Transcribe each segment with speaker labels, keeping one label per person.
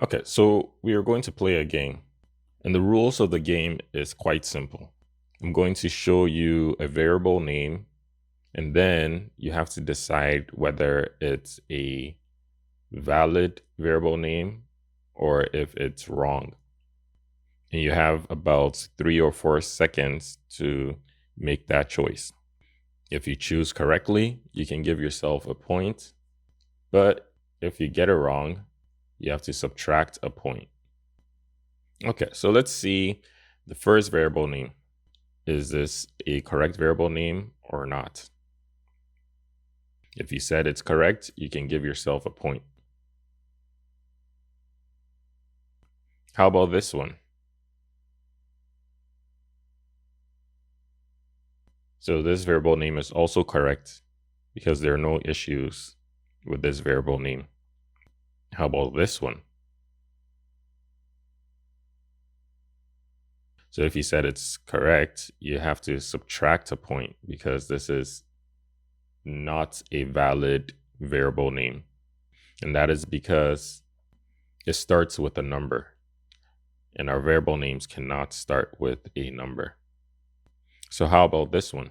Speaker 1: Okay, so we are going to play a game, and the rules of the game is quite simple. I'm going to show you a variable name, and then you have to decide whether it's a valid variable name or if it's wrong. And you have about 3 or 4 seconds to make that choice. If you choose correctly, you can give yourself a point, but if you get it wrong, you have to subtract a point. Okay, so let's see the first variable name. Is this a correct variable name or not? If you said it's correct, you can give yourself a point. How about this one? So this variable name is also correct because there are no issues with this variable name. How about this one? So if you said it's correct, you have to subtract a point because this is not a valid variable name. And that is because it starts with a number, and our variable names cannot start with a number. So how about this one?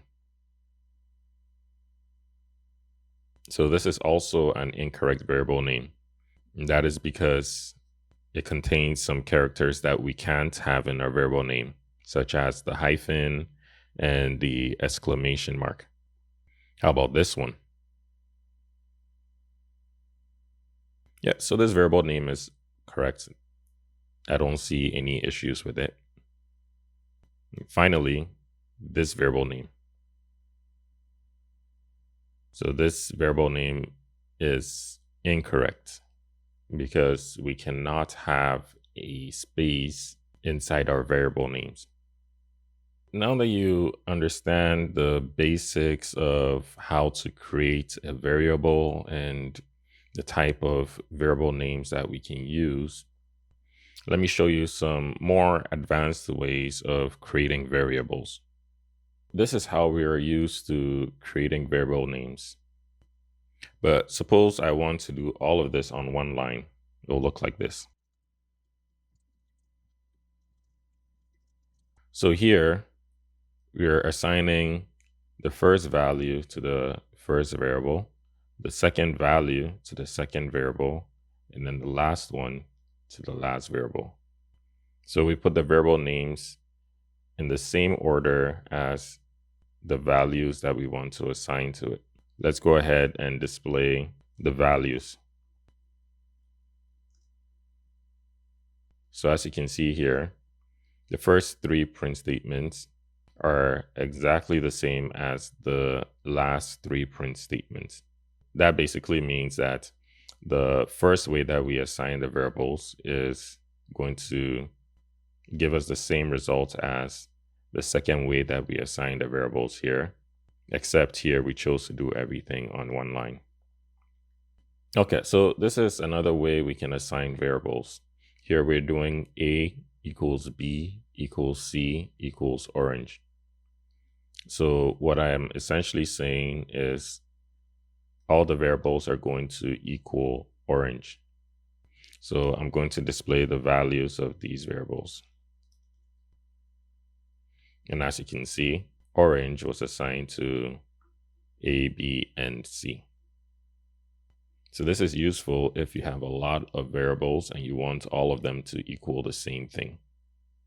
Speaker 1: So this is also an incorrect variable name. And that is because it contains some characters that we can't have in our variable name, such as the hyphen and the exclamation mark. How about this one? Yeah, so this variable name is correct. I don't see any issues with it. Finally, this variable name. So this variable name is incorrect because we cannot have a space inside our variable names. Now that you understand the basics of how to create a variable and the type of variable names that we can use, let me show you some more advanced ways of creating variables. This is how we are used to creating variable names. But suppose I want to do all of this on one line. It will look like this. So here, we are assigning the first value to the first variable, the second value to the second variable, and then the last one to the last variable. So we put the variable names in the same order as the values that we want to assign to it. Let's go ahead and display the values. So as you can see here, the first 3 print statements are exactly the same as the last 3 print statements. That basically means that the first way that we assign the variables is going to give us the same result as the second way that we assign the variables here, except here we chose to do everything on one line. Okay, so this is another way we can assign variables. Here we're doing A equals B equals C equals orange. So what I am essentially saying is all the variables are going to equal orange. So I'm going to display the values of these variables. And as you can see, orange was assigned to A, B, and C. So this is useful if you have a lot of variables and you want all of them to equal the same thing.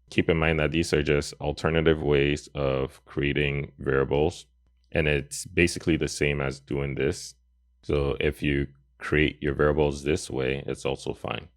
Speaker 1: Keep in mind that these are just alternative ways of creating variables, and it's basically the same as doing this. So if you create your variables this way, it's also fine.